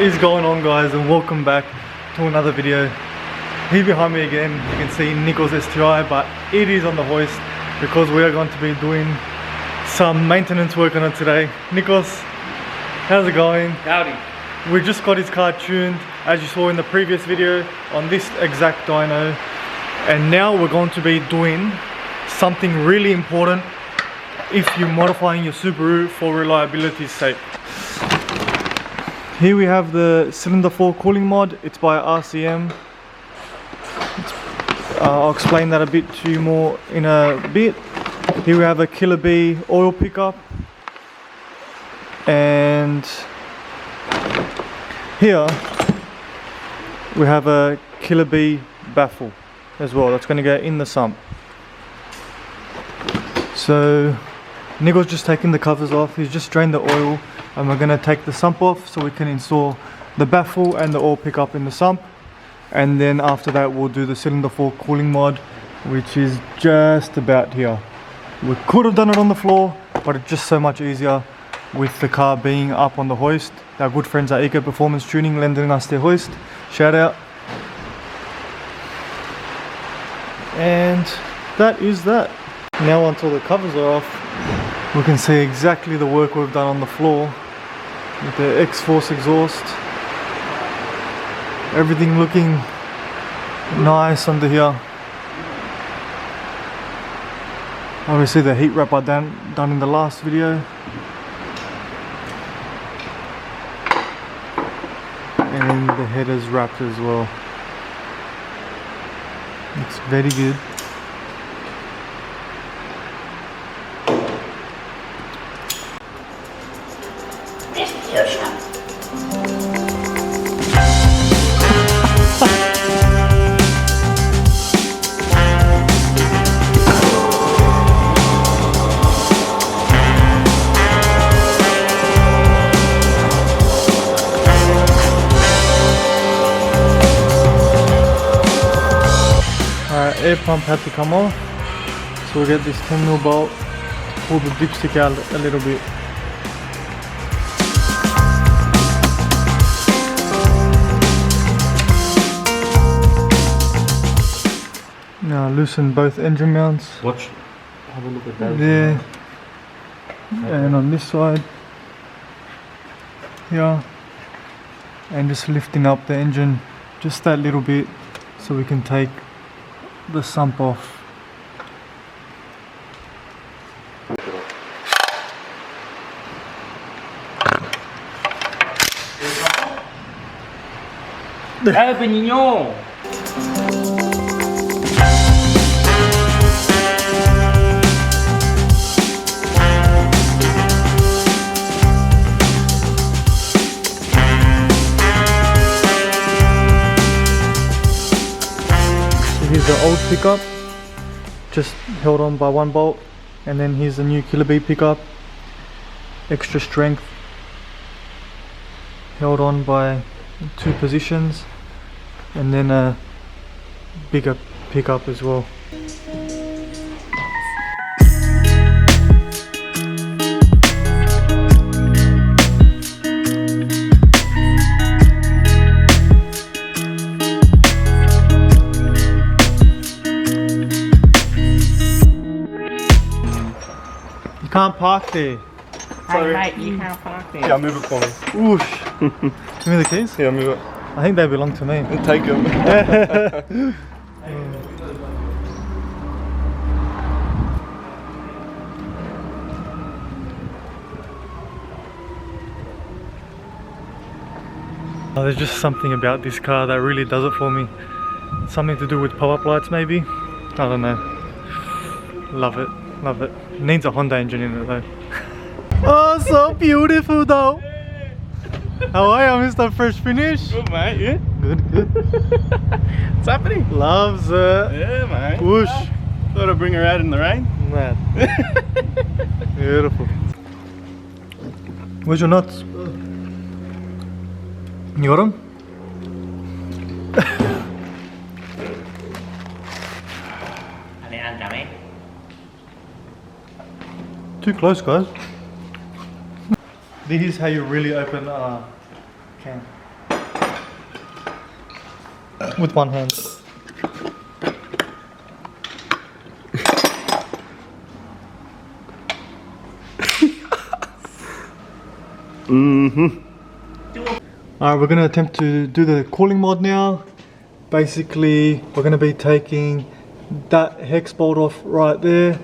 is going on, guys, and welcome back to another video. Here behind me again you can see Nico's STI, but it is on the hoist because we are going to be doing some maintenance work on it today. Nikos, how's it going? Howdy. We just got his car tuned, as you saw in the previous video, on this exact dyno, and now we're going to be doing something really important if you're modifying your Subaru for reliability's sake. Here we have the cylinder 4 cooling mod. It's by RCM. I'll explain that a bit to you more in a bit. Here we have a Killer B oil pickup, and here we have a Killer B baffle as well. That's going to go in the sump. So Nico's just taking the covers off. He's just drained the oil, and we're going to take the sump off so we can install the baffle and the oil pickup in the sump. And then after that we'll do the cylinder 4 cooling mod, which is just about here. We could have done it on the floor, but it's just so much easier with the car being up on the hoist. Our good friends at Eco Performance Tuning lending us their hoist. Shout out. And that is that. Now until the covers are off, we can see exactly the work we've done on the floor with the X-Force exhaust. Everything looking nice under here. Obviously the heat wrap I done in the last video. And the header's wrapped as well. Looks very good. Air pump had to come off, so we'll get this 10mm bolt to pull the dipstick out a little bit. Now loosen both engine mounts. Have a look at that. There, and on this side here, and just lifting up the engine just that little bit so we can take the sump off. Niño! Here's the old pickup, just held on by one bolt, and then here's the new Killer B pickup, extra strength, held on by 2 positions, and then a bigger pickup as well. You can't park there. Sorry. Hey mate, you can't park there. Yeah, move it for me. Whoosh. Give me the keys. Yeah, move it. I think they belong to me. Take them. Oh, there's just something about this car that really does it for me. Something to do with pop-up lights maybe? I don't know. Love it, love it. It needs a Honda engine in it though. Oh, so beautiful though. How are you, Mr. Fresh Finish? Good, mate. Yeah? Good, good. What's happening? Loves it. Yeah, mate. Whoosh. Thought I'd bring her out in the rain. Man. Beautiful. Where's your nuts? You got them? Too close, guys. This is how you really open a can. with one hand. Alright, we're going to attempt to do the cooling mod now. Basically, we're going to be taking that hex bolt off right there,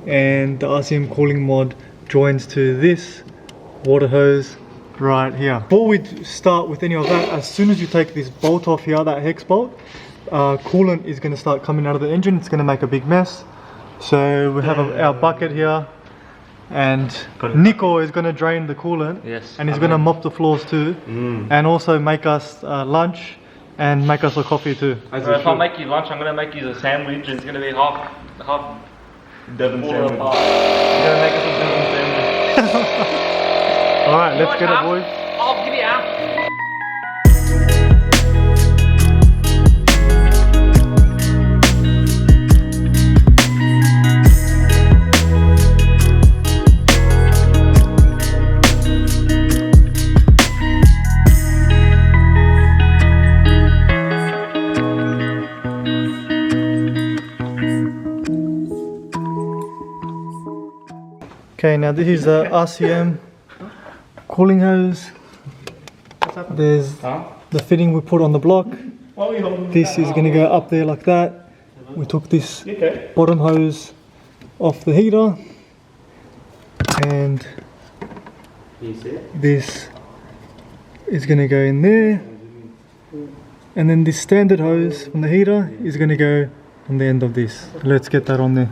and the RCM cooling mod joins to this water hose right here. Before we start with any of that, as soon as you take this bolt off here, that hex bolt, coolant is going to start coming out of the engine. It's going to make a big mess. So we have our bucket here, and Nico is going to drain the coolant. Yes, and he's going to mop the floors too, and also make us lunch and make us a coffee too. So if I make you lunch, I'm going to make you a sandwich, and it's going to be half Devon sandwich. apart. You're going to make us a Devon sandwich. Alright, let's get it, boys. I'll give you half. Okay, now this is the RCM cooling hose. There's the fitting we put on the block. This is going to go up there like that. We took this bottom hose off the heater, and this is going to go in there, and then this standard hose from the heater is going to go on the end of this. Let's get that on there.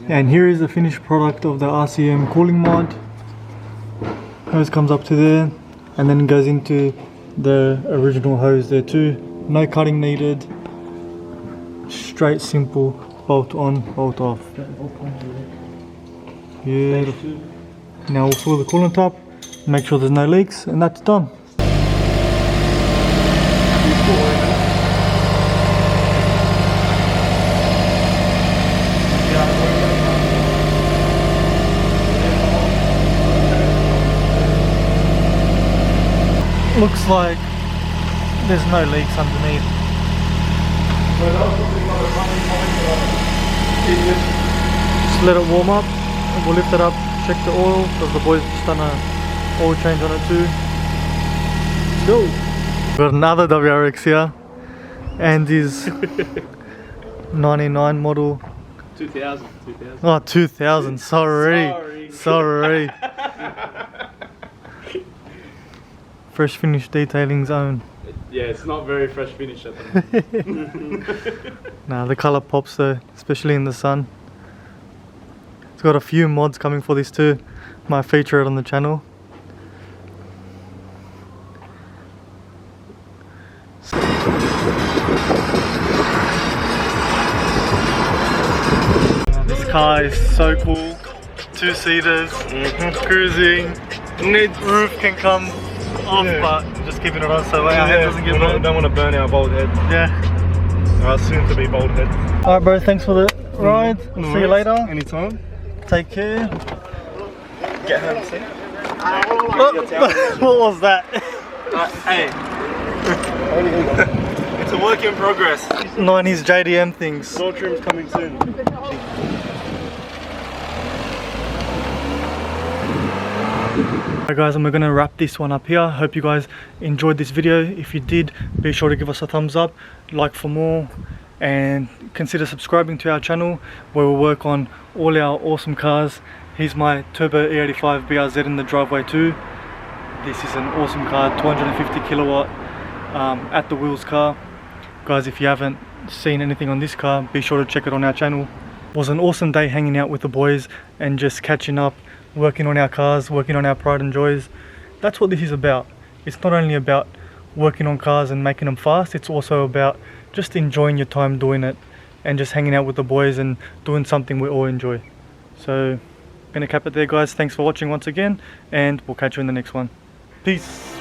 And here is the finished product of the RCM cooling mod. Hose comes up to there, and then goes into the original hose there too. No cutting needed. Straight, simple, bolt on, bolt off. Beautiful. Now we'll fill the coolant up, make sure there's no leaks, and that's done. Looks like there's no leaks underneath. Just let it warm up, and we'll lift it up, check the oil, because the boys just done a oil change on it too. Let's go! We've got another WRX here, and his 99 model. 2000. Oh, 2000, sorry. Fresh finish detailing zone. Yeah, it's not very fresh finish at the moment. Nah, the colour pops though, especially in the sun. It's got a few mods coming for this too. Might feature it on the channel. This car is so cool. 2-seaters, cruising. Roof can come off, but just keeping it on so our head doesn't get burned. Don't want to burn our bald head. Yeah. Our soon to be bald head. Alright bro, thanks for the ride. We'll see you later. Anytime. Take care. Get home soon. What was that? Hey. It's a work in progress. 90s JDM things. Door trim's coming soon. Alright guys, and we're going to wrap this one up here. Hope you guys enjoyed this video. If you did, be sure to give us a thumbs up, like for more, and consider subscribing to our channel where we work on all our awesome cars. Here's my Turbo E85 BRZ in the driveway too. This is an awesome car, 250 kilowatt at the wheels car. Guys, if you haven't seen anything on this car, be sure to check it on our channel. It was an awesome day hanging out with the boys and just catching up, working on our cars, working on our pride and joys. That's what this is about. It's not only about working on cars and making them fast, it's also about just enjoying your time doing it and just hanging out with the boys and doing something we all enjoy. So, gonna cap it there guys. Thanks for watching once again, and we'll catch you in the next one. Peace.